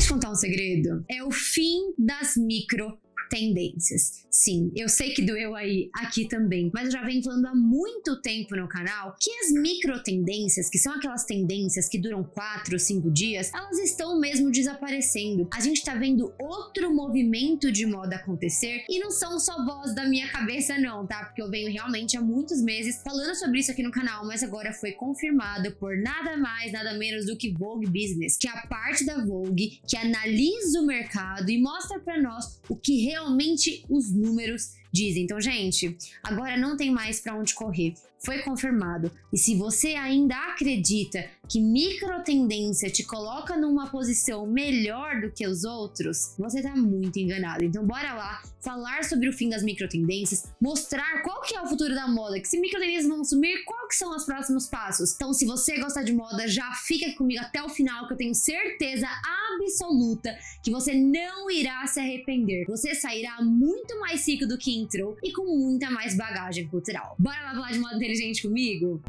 te contar um segredo? É o fim das micro tendências. Sim, eu sei que doeu aí aqui também, mas eu já venho falando há muito tempo no canal que as micro tendências, que são aquelas tendências que duram 4 ou 5 dias, elas estão mesmo desaparecendo. A gente tá vendo outro movimento de moda acontecer e não são só voz da minha cabeça não, tá? Porque eu venho realmente há muitos meses falando sobre isso aqui no canal, mas agora foi confirmado por nada mais, nada menos do que Vogue Business, que é a parte da Vogue que analisa o mercado e mostra pra nós o que realmente os números dizem. Então, gente, agora não tem mais pra onde correr. Foi confirmado. E se você ainda acredita que micro tendência te coloca numa posição melhor do que os outros, você tá muito enganado. Então, bora lá falar sobre o fim das micro tendências, mostrar qual que é o futuro da moda, que se micro tendências vão sumir, qual que são os próximos passos. Então, se você gosta de moda, já fica comigo até o final, que eu tenho certeza absoluta que você não irá se arrepender. Você sairá muito mais rico do que entrou e com muita mais bagagem cultural. Bora lá falar de moda inteligente comigo?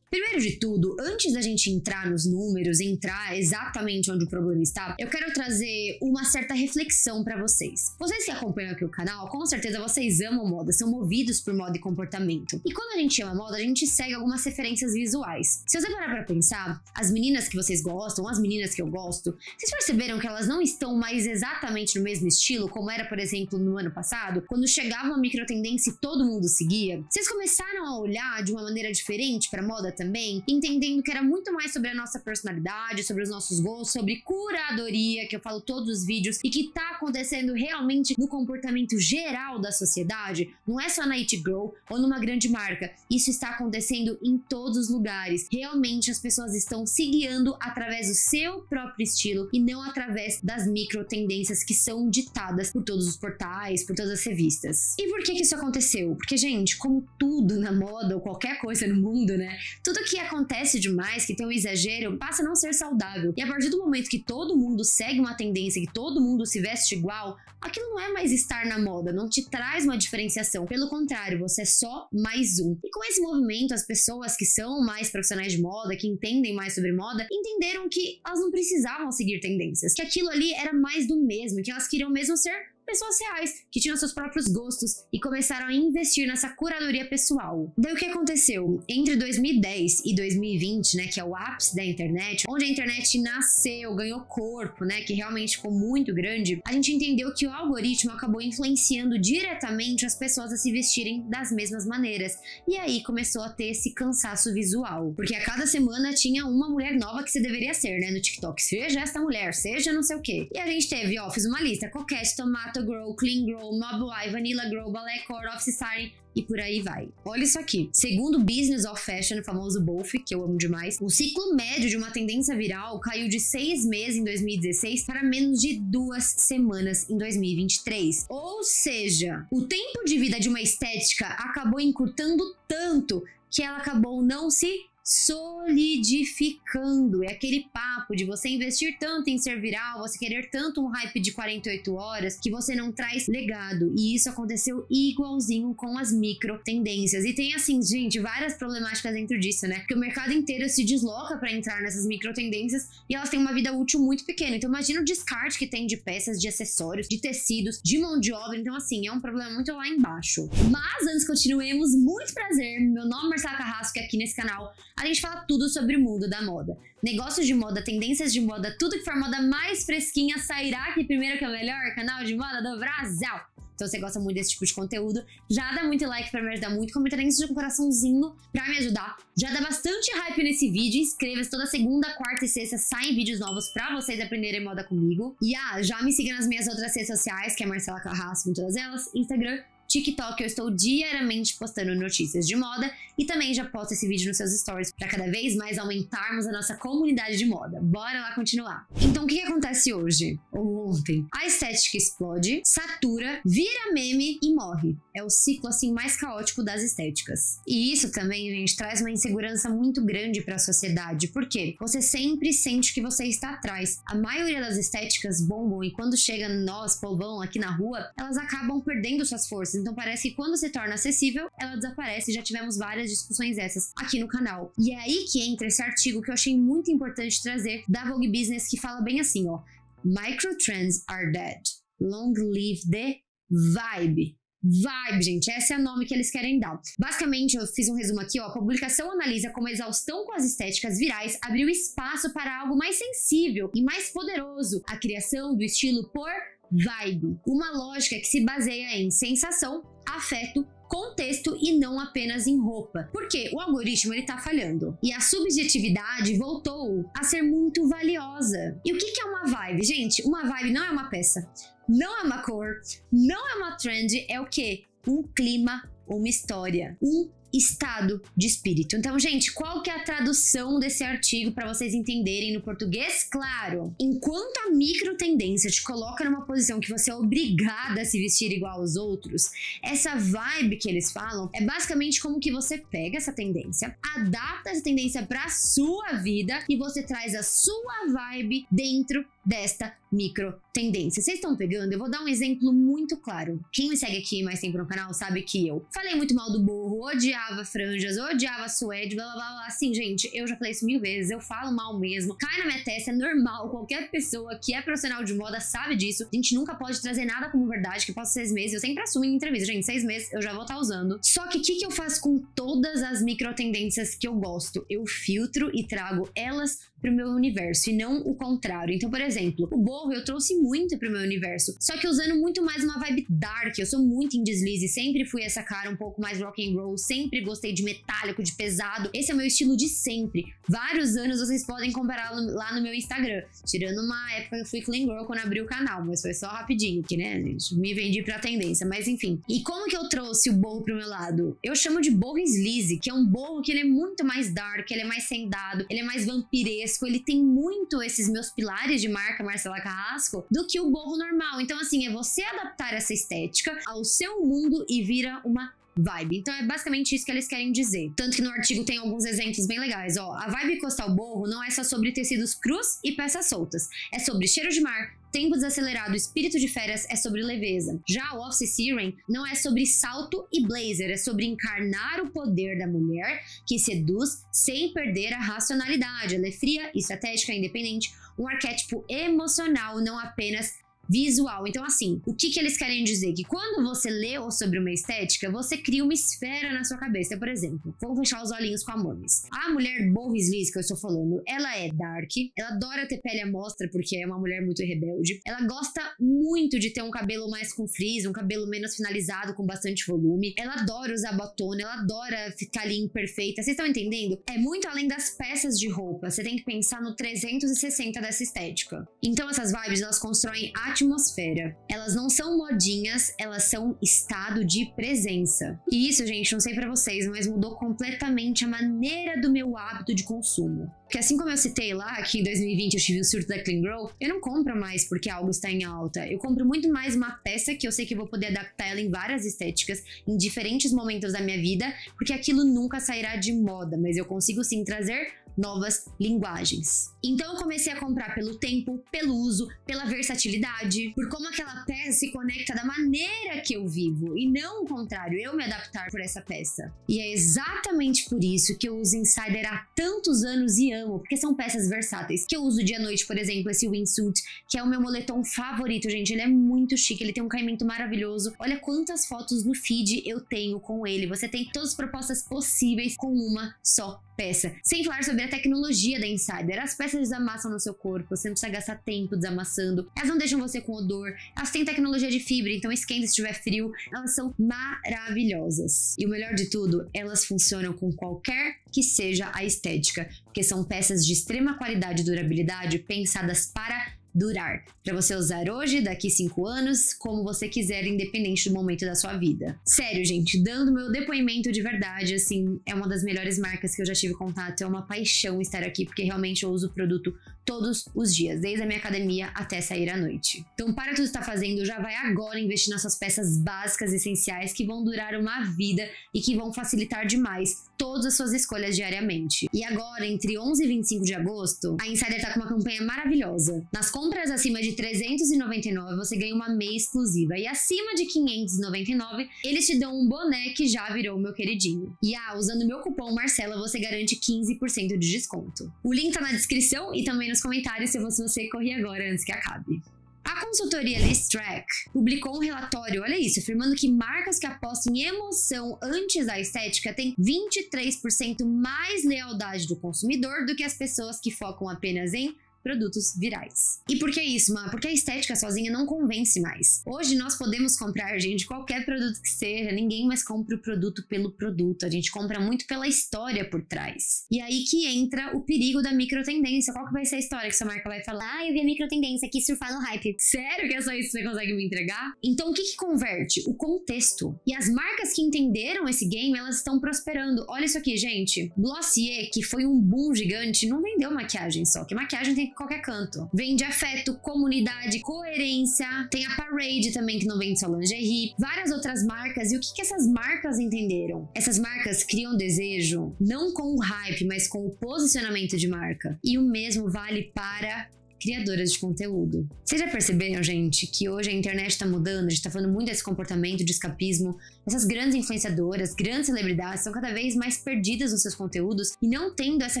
Primeiro de tudo, antes da gente entrar nos números, entrar exatamente onde o problema está, eu quero trazer uma certa reflexão pra vocês. Vocês que acompanham aqui o canal, com certeza vocês amam moda, são movidos por moda e comportamento. E quando a gente ama moda, a gente segue algumas referências visuais. Se você parar pra pensar, as meninas que vocês gostam, as meninas que eu gosto, vocês perceberam que elas não estão mais exatamente no mesmo estilo, como era, por exemplo, no ano passado, quando chegava uma micro tendência e todo mundo seguia? Vocês começaram a olhar de uma maneira diferente pra moda também, entendendo que era muito mais sobre a nossa personalidade, sobre os nossos gostos, sobre curadoria, que eu falo todos os vídeos, e que tá acontecendo realmente no comportamento geral da sociedade, não é só na It Girl ou numa grande marca, isso está acontecendo em todos os lugares. Realmente as pessoas estão se guiando através do seu próprio estilo e não através das micro tendências que são ditadas por todos os portais, por todas as revistas. E por que isso aconteceu? Porque, gente, como tudo na moda ou qualquer coisa no mundo, né? Tudo que acontece demais, que tem um exagero, passa a não ser saudável. E a partir do momento que todo mundo segue uma tendência, que todo mundo se veste igual, aquilo não é mais estar na moda, não te traz uma diferenciação. Pelo contrário, você é só mais um. E com esse movimento, as pessoas que são mais profissionais de moda, que entendem mais sobre moda, entenderam que elas não precisavam seguir tendências, que aquilo ali era mais do mesmo, que elas queriam mesmo ser pessoas reais, que tinham seus próprios gostos e começaram a investir nessa curadoria pessoal. Daí o que aconteceu? Entre 2010 e 2020, né, que é o ápice da internet, onde a internet nasceu, ganhou corpo, né, que realmente ficou muito grande, a gente entendeu que o algoritmo acabou influenciando diretamente as pessoas a se vestirem das mesmas maneiras. E aí começou a ter esse cansaço visual, porque a cada semana tinha uma mulher nova que você deveria ser, né, no TikTok. Seja esta mulher, seja não sei o quê. E a gente teve, ó, fiz uma lista: Coquette, Tomato Girl, Clean Girl, Mob Wife, Vanilla Girl, Ballet Core, Office Siren e por aí vai. Olha isso aqui. Segundo o Business of Fashion, o famoso BOF, que eu amo demais, o ciclo médio de uma tendência viral caiu de 6 meses em 2016 para menos de 2 semanas em 2023. Ou seja, o tempo de vida de uma estética acabou encurtando tanto que ela acabou não se solidificando. É aquele papo de você investir tanto em ser viral, você querer tanto um hype de 48 horas que você não traz legado. E isso aconteceu igualzinho com as micro tendências. E tem, assim, gente, várias problemáticas dentro disso, né? Porque o mercado inteiro se desloca para entrar nessas micro tendências e elas têm uma vida útil muito pequena. Então imagina o descarte que tem de peças, de acessórios, de tecidos, de mão de obra. Então, assim, é um problema muito lá embaixo. Mas antes continuemos, muito prazer. Meu nome é Marcela Carrasco e aqui nesse canal a gente fala tudo sobre o mundo da moda. Negócios de moda, tendências de moda, tudo que for moda mais fresquinha sairá aqui primeiro, que é o melhor canal de moda do Brasil. Então se você gosta muito desse tipo de conteúdo, já dá muito like pra me ajudar muito, comenta aí de um coraçãozinho pra me ajudar. Já dá bastante hype nesse vídeo, inscreva-se, toda segunda, quarta e sexta saem vídeos novos pra vocês aprenderem moda comigo. E já me siga nas minhas outras redes sociais, que é Marcela Carrasco em todas elas, Instagram, TikTok, eu estou diariamente postando notícias de moda e também já posto esse vídeo nos seus stories para cada vez mais aumentarmos a nossa comunidade de moda. Bora lá continuar! Então Então o que acontece hoje? Ou ontem? A estética explode, satura, vira meme e morre. É o ciclo assim mais caótico das estéticas. E isso também, gente, traz uma insegurança muito grande para a sociedade. Por quê? Você sempre sente que você está atrás. A maioria das estéticas bombam e quando chega nós, povão, aqui na rua, elas acabam perdendo suas forças. Então parece que quando se torna acessível, ela desaparece. Já tivemos várias discussões dessas aqui no canal. E é aí que entra esse artigo que eu achei muito importante trazer da Vogue Business, que fala bem assim, ó. Microtrends are dead. Long live the vibe. Vibe, gente, esse é o nome que eles querem dar. Basicamente, eu fiz um resumo aqui, ó. A publicação analisa como a exaustão com as estéticas virais abriu espaço para algo mais sensível e mais poderoso, a criação do estilo por vibe. Uma lógica que se baseia em sensação, afeto, contexto e não apenas em roupa. Porque o algoritmo ele tá falhando. E a subjetividade voltou a ser muito valiosa. E o que é uma vibe? Gente, uma vibe não é uma peça, não é uma cor, não é uma trend, é o quê? Um clima, uma história, um estado de espírito. Então, gente, qual que é a tradução desse artigo para vocês entenderem no português? Claro, enquanto a micro tendência te coloca numa posição que você é obrigada a se vestir igual aos outros, essa vibe que eles falam é basicamente como que você pega essa tendência, adapta essa tendência para sua vida e você traz a sua vibe dentro desta micro tendência. Vocês estão pegando? Eu vou dar um exemplo muito claro. Quem me segue aqui mais tempo no canal sabe que eu falei muito mal do borro, odiava franjas, odiava suede, blá blá blá. Assim, gente, eu já falei isso 1000 vezes, eu falo mal mesmo, cai na minha testa, é normal, qualquer pessoa que é profissional de moda sabe disso. A gente nunca pode trazer nada como verdade, que possa 6 meses, eu sempre assumo em entrevista, gente, 6 meses eu já vou estar usando. Só que o que eu faço com todas as micro tendências que eu gosto? Eu filtro e trago elas pro meu universo e não o contrário. Então, por exemplo, o borro eu trouxe muito pro meu universo, só que usando muito mais uma vibe dark. Eu sou muito em deslize, sempre fui essa cara um pouco mais rock and roll, sempre gostei de metálico, de pesado. Esse é o meu estilo de sempre. Vários anos vocês podem comparar lá no meu Instagram, tirando uma época que eu fui clean girl quando abri o canal, mas foi só rapidinho, que né, gente, me vendi pra tendência, mas enfim. E como que eu trouxe o borro pro meu lado? Eu chamo de borro sleaze, que é um borro que ele é muito mais dark, ele é mais sendado, ele é mais vampiresco, ele tem muito esses meus pilares de marca Marcela Carrasco do que o borro normal. Então assim, é você adaptar essa estética ao seu mundo e vira uma vibe. Então é basicamente isso que eles querem dizer. Tanto que no artigo tem alguns exemplos bem legais, ó. A vibe coastal borro não é só sobre tecidos crus e peças soltas. É sobre cheiro de mar, tempo desacelerado, espírito de férias, é sobre leveza. Já o Office Siren não é sobre salto e blazer, é sobre encarnar o poder da mulher que seduz sem perder a racionalidade. Ela é fria, estratégica, independente, um arquétipo emocional, não apenas visual. Então assim, o que eles querem dizer? Que quando você lê sobre uma estética, você cria uma esfera na sua cabeça. Por exemplo, vamos fechar os olhinhos com a Mamis. A mulher borro sleaze que eu estou falando, ela é dark, ela adora ter pele à mostra porque é uma mulher muito rebelde, ela gosta muito de ter um cabelo mais com frizz, um cabelo menos finalizado, com bastante volume, ela adora usar batom, ela adora ficar ali imperfeita. Vocês estão entendendo? É muito além das peças de roupa, você tem que pensar no 360 dessa estética. Então essas vibes, elas constroem atmosfera. Elas não são modinhas, elas são estado de presença. E isso, gente, não sei pra vocês, mas mudou completamente a maneira do meu hábito de consumo. Porque assim como eu citei lá, que em 2020 eu tive o surto da Clean Girl, eu não compro mais porque algo está em alta. Eu compro muito mais uma peça que eu sei que eu vou poder adaptar ela em várias estéticas, em diferentes momentos da minha vida, porque aquilo nunca sairá de moda, mas eu consigo sim trazer novas linguagens. Então eu comecei a comprar pelo tempo, pelo uso, pela versatilidade, por como aquela peça se conecta da maneira que eu vivo, e não o contrário, eu me adaptar por essa peça. E é exatamente por isso que eu uso Insider há tantos anos e amo, porque são peças versáteis, que eu uso dia e noite, por exemplo, esse wingsuit, que é o meu moletom favorito, gente, ele é muito chique, ele tem um caimento maravilhoso, olha quantas fotos no feed eu tenho com ele, você tem todas as propostas possíveis com uma só peça. Sem falar sobre a tecnologia da Insider, as peças desamassam no seu corpo, você não precisa gastar tempo desamassando, elas não deixam você com odor, elas têm tecnologia de fibra, então esquenta se estiver frio, elas são maravilhosas. E o melhor de tudo, elas funcionam com qualquer que seja a estética, porque são peças de extrema qualidade e durabilidade pensadas para durar, para você usar hoje, daqui 5 anos, como você quiser, independente do momento da sua vida. Sério, gente, dando meu depoimento de verdade, assim, é uma das melhores marcas que eu já tive contato, é uma paixão estar aqui, porque realmente eu uso o produto todos os dias, desde a minha academia até sair à noite. Então, para tudo que está fazendo, já vai agora investir nas suas peças básicas essenciais que vão durar uma vida e que vão facilitar demais todas as suas escolhas diariamente. E agora, entre 11 e 25 de agosto, a Insider tá com uma campanha maravilhosa. Nas compras acima de 399, você ganha uma meia exclusiva. E acima de 599, eles te dão um boné que já virou meu queridinho. E usando meu cupom Marcela, você garante 15% de desconto. O link tá na descrição e também nos comentários se você correr agora antes que acabe. A consultoria Listrak publicou um relatório, olha isso, afirmando que marcas que apostam em emoção antes da estética têm 23% mais lealdade do consumidor do que as pessoas que focam apenas em produtos virais. E por que isso, Má? Porque a estética sozinha não convence mais. Hoje nós podemos comprar, gente, qualquer produto que seja, ninguém mais compra o produto pelo produto, a gente compra muito pela história por trás. E aí que entra o perigo da microtendência. Qual que vai ser a história que sua marca vai falar? Eu vi a microtendência aqui surfar no hype. Sério que é só isso que você consegue me entregar? Então o que converte? O contexto. E as marcas que entenderam esse game, elas estão prosperando. Olha isso aqui, gente. Glossier, que foi um boom gigante, não vendeu maquiagem só, que maquiagem tem qualquer canto. Vende afeto, comunidade, coerência. Tem a Parade também, que não vende só lingerie. Várias outras marcas. E o que essas marcas entenderam? Essas marcas criam desejo não com o hype, mas com o posicionamento de marca. E o mesmo vale para criadoras de conteúdo. Vocês já perceberam, gente, que hoje a internet tá mudando, a gente tá falando muito desse comportamento de escapismo. Essas grandes influenciadoras, grandes celebridades são cada vez mais perdidas nos seus conteúdos e não tendo essa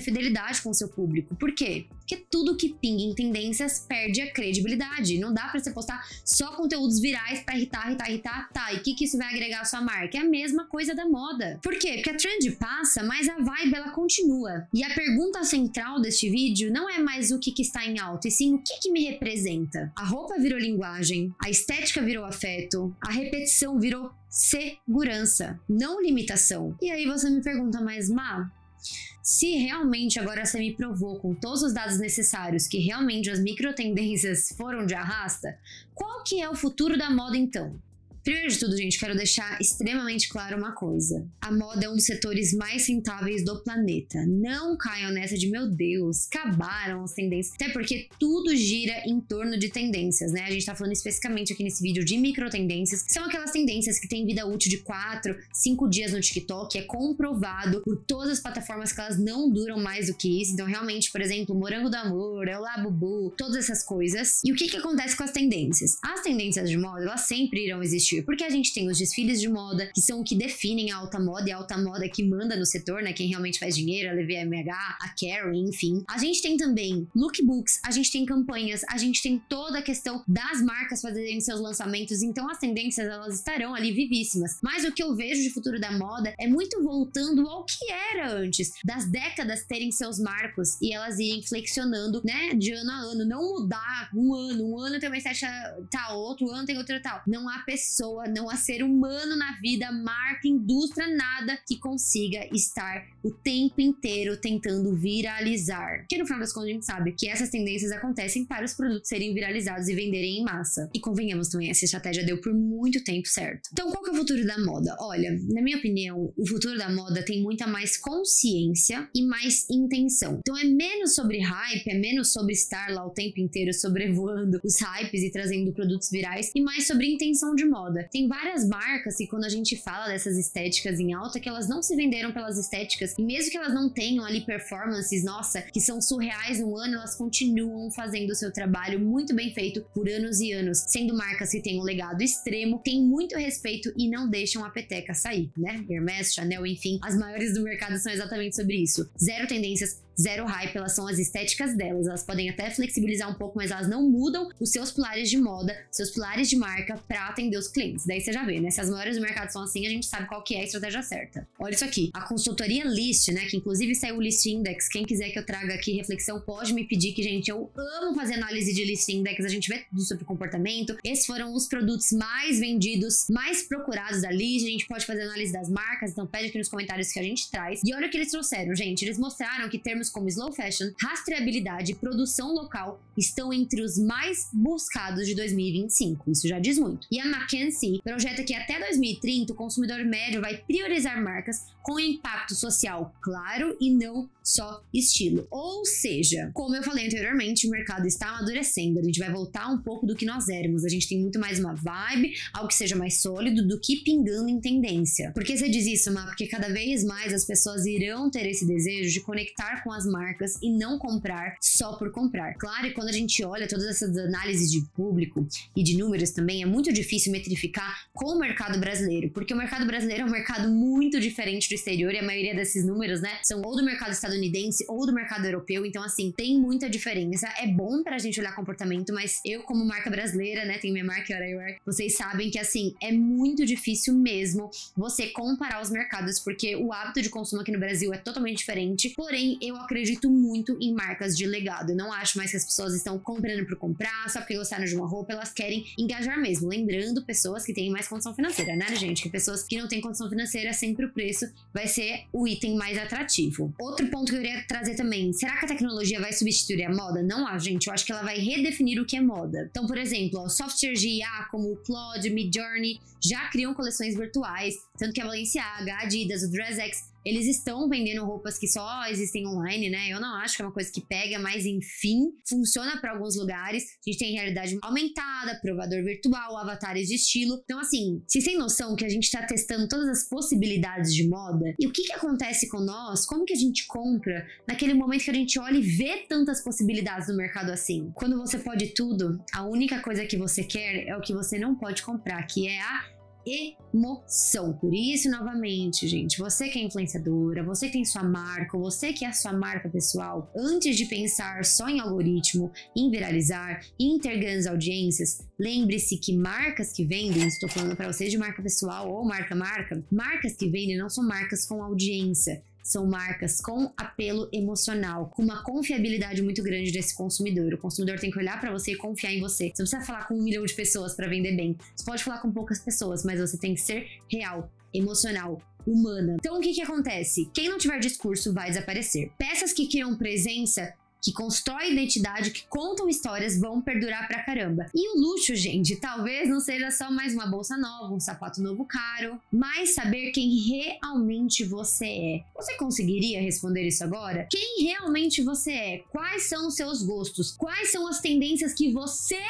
fidelidade com o seu público. Por quê? Porque tudo que pinga em tendências perde a credibilidade. Não dá pra você postar só conteúdos virais pra irritar. Tá, e o que isso vai agregar à sua marca? É a mesma coisa da moda. Por quê? Porque a trend passa, mas a vibe ela continua. E a pergunta central deste vídeo não é mais o que está em alta, e sim o que me representa. A roupa virou linguagem, a estética virou afeto, a repetição virou segurança, não limitação. E aí você me pergunta, mas Má, se realmente agora você me provou com todos os dados necessários que realmente as microtendências foram de arrasta, qual que é o futuro da moda então? Primeiro de tudo, gente, quero deixar extremamente claro uma coisa. A moda é um dos setores mais rentáveis do planeta. Não caiam nessa de, meu Deus, acabaram as tendências. Até porque tudo gira em torno de tendências, né? A gente tá falando especificamente aqui nesse vídeo de microtendências, que são aquelas tendências que têm vida útil de 4, 5 dias no TikTok. É comprovado por todas as plataformas que elas não duram mais do que isso. Então, realmente, por exemplo, Morango do Amor, El Labubu, todas essas coisas. E o que acontece com as tendências? As tendências de moda, elas sempre irão existir. Porque a gente tem os desfiles de moda, que são o que definem a alta moda, e a alta moda que manda no setor, né? Quem realmente faz dinheiro, a LVMH, a Carrie, enfim. A gente tem também lookbooks, a gente tem campanhas, a gente tem toda a questão das marcas fazerem seus lançamentos, então as tendências, elas estarão ali vivíssimas. Mas o que eu vejo de futuro da moda é muito voltando ao que era antes, das décadas terem seus marcos e elas irem flexionando, né? De ano a ano, não mudar um ano tem uma estética tal, outro ano tem outra tal. Não há pessoa, não há ser humano na vida, marca, indústria, nada que consiga estar o tempo inteiro tentando viralizar. Porque no final das contas a gente sabe que essas tendências acontecem para os produtos serem viralizados e venderem em massa. E convenhamos também, essa estratégia deu por muito tempo certo. Então qual que é o futuro da moda? Olha, na minha opinião, o futuro da moda tem muita mais consciência e mais intenção. Então é menos sobre hype, é menos sobre estar lá o tempo inteiro sobrevoando os hypes e trazendo produtos virais, e mais sobre intenção de moda. Tem várias marcas que quando a gente fala dessas estéticas em alta, que elas não se venderam pelas estéticas, e mesmo que elas não tenham ali performances, nossa, que são surreais no ano, elas continuam fazendo o seu trabalho muito bem feito por anos e anos, sendo marcas que têm um legado extremo, têm muito respeito e não deixam a peteca sair, né? Hermès, Chanel, enfim, as maiores do mercado são exatamente sobre isso. Zero tendências, zero hype, elas são as estéticas delas. Elas podem até flexibilizar um pouco, mas elas não mudam os seus pilares de moda, seus pilares de marca pra atender os clientes. Daí você já vê, né? Se as maiores do mercado são assim, a gente sabe qual que é a estratégia certa. Olha isso aqui. A consultoria List, né? Que inclusive saiu o List Index. Quem quiser que eu traga aqui reflexão, pode me pedir, que, gente, eu amo fazer análise de List Index. A gente vê tudo sobre comportamento. Esses foram os produtos mais vendidos, mais procurados da List. A gente pode fazer análise das marcas, então pede aqui nos comentários que a gente traz. E olha o que eles trouxeram, gente. Eles mostraram que termos como slow fashion, rastreabilidade e produção local estão entre os mais buscados de 2025. Isso já diz muito. E a McKinsey projeta que até 2030 o consumidor médio vai priorizar marcas com impacto social claro e não só estilo. Ou seja, como eu falei anteriormente, o mercado está amadurecendo. A gente vai voltar um pouco do que nós éramos. A gente tem muito mais uma vibe, algo que seja mais sólido do que pingando em tendência. Por que você diz isso, Má? Porque cada vez mais as pessoas irão ter esse desejo de conectar com as marcas e não comprar só por comprar. Claro, e quando a gente olha todas essas análises de público e de números também, é muito difícil metrificar com o mercado brasileiro, porque o mercado brasileiro é um mercado muito diferente do exterior e a maioria desses números, né, são ou do mercado estadunidense ou do mercado europeu, então assim, tem muita diferença. É bom pra gente olhar comportamento, mas eu como marca brasileira, né, tenho minha marca Eyewear, vocês sabem que assim, é muito difícil mesmo você comparar os mercados, porque o hábito de consumo aqui no Brasil é totalmente diferente, porém eu acredito muito em marcas de legado. Eu não acho mais que as pessoas estão comprando por comprar, só porque gostaram de uma roupa, elas querem engajar mesmo, lembrando pessoas que têm mais condição financeira, né, gente? Que pessoas que não têm condição financeira, sempre o preço vai ser o item mais atrativo. Outro ponto que eu iria trazer também, será que a tecnologia vai substituir a moda? Não acho, gente, eu acho que ela vai redefinir o que é moda. Então, por exemplo, softwares de IA como o Claude, Midjourney já criam coleções virtuais, tanto que a Balenciaga, a Adidas, o DressX, eles estão vendendo roupas que só existem online, né? Eu não acho que é uma coisa que pega, mas enfim, funciona para alguns lugares. A gente tem realidade aumentada, provador virtual, avatares de estilo. Então, assim, vocês têm noção que a gente tá testando todas as possibilidades de moda? E o que acontece com nós? Como que a gente compra naquele momento que a gente olha e vê tantas possibilidades no mercado assim? Quando você pode tudo, a única coisa que você quer é o que você não pode comprar, que é a emoção. Por isso, novamente, gente, você que é influenciadora, você que tem sua marca, você que é a sua marca pessoal, antes de pensar só em algoritmo, em viralizar, em ter grandes audiências, lembre-se que marcas que vendem, estou falando para vocês de marca pessoal ou marcas que vendem não são marcas com audiência, são marcas com apelo emocional, com uma confiabilidade muito grande desse consumidor. O consumidor tem que olhar pra você e confiar em você. Você não precisa falar com 1 milhão de pessoas pra vender bem. Você pode falar com poucas pessoas, mas você tem que ser real, emocional, humana. Então o que acontece? Quem não tiver discurso vai desaparecer. Peças que criam presença, que constroem identidade, que contam histórias, vão perdurar pra caramba. E o luxo, gente, talvez não seja só mais uma bolsa nova, um sapato novo caro, mas saber quem realmente você é. Você conseguiria responder isso agora? Quem realmente você é? Quais são os seus gostos? Quais são as tendências que você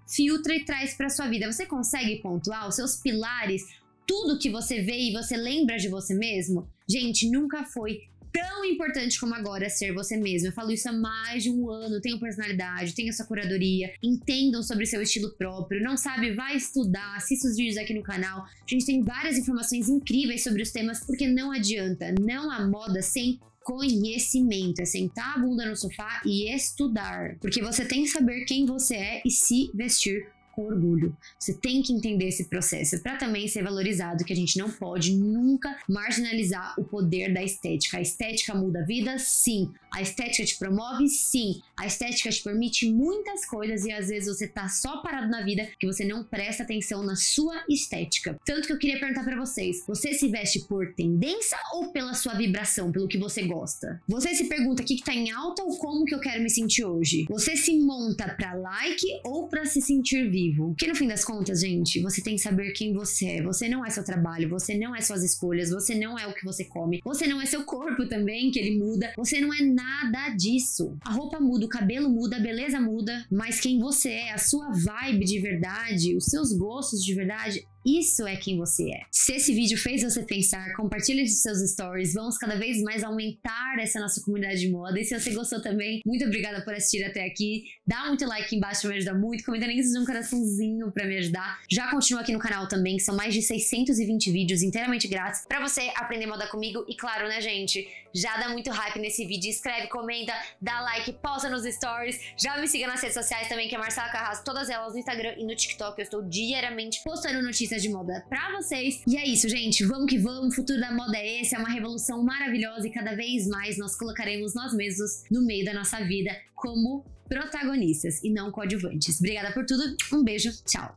filtra e traz pra sua vida? Você consegue pontuar os seus pilares? Tudo que você vê e você lembra de você mesmo? Gente, nunca foi tão importante como agora ser você mesmo. Eu falo isso há mais de um ano. Tenham personalidade, tenham sua curadoria, entendam sobre seu estilo próprio. Não sabe? Vai estudar, assista os vídeos aqui no canal. A gente tem várias informações incríveis sobre os temas, porque não adianta, não há moda sem conhecimento, é sentar a bunda no sofá e estudar, porque você tem que saber quem você é e se vestir com orgulho. Você tem que entender esse processo para também ser valorizado, que a gente não pode nunca marginalizar o poder da estética. A estética muda a vida? Sim. A estética te promove? Sim. A estética te permite muitas coisas e às vezes você tá só parado na vida que você não presta atenção na sua estética. Tanto que eu queria perguntar para vocês, você se veste por tendência ou pela sua vibração, pelo que você gosta? Você se pergunta o que tá em alta ou como que eu quero me sentir hoje? Você se monta para like ou para se sentir vivo? Porque no fim das contas, gente, você tem que saber quem você é. Você não é seu trabalho, você não é suas escolhas, você não é o que você come, você não é seu corpo também, que ele muda, você não é nada disso. A roupa muda, o cabelo muda, a beleza muda, mas quem você é, a sua vibe de verdade, os seus gostos de verdade, isso é quem você é. Se esse vídeo fez você pensar, compartilhe os seus stories. Vamos cada vez mais aumentar essa nossa comunidade de moda. E se você gostou também, muito obrigada por assistir até aqui. Dá muito like aqui embaixo, me ajuda muito. Comenta nem que seja um coraçãozinho pra me ajudar. Já continua aqui no canal também, que são mais de 620 vídeos inteiramente grátis pra você aprender moda comigo. E claro, né, gente, já dá muito hype nesse vídeo. Escreve, comenta, dá like, posta nos stories. Já me siga nas redes sociais também, que é Marcela Carrasco. Todas elas no Instagram e no TikTok. Eu estou diariamente postando notícias de moda pra vocês. E é isso, gente. Vamos que vamos. O futuro da moda é esse. É uma revolução maravilhosa e cada vez mais nós colocaremos nós mesmos no meio da nossa vida como protagonistas e não coadjuvantes. Obrigada por tudo. Um beijo. Tchau.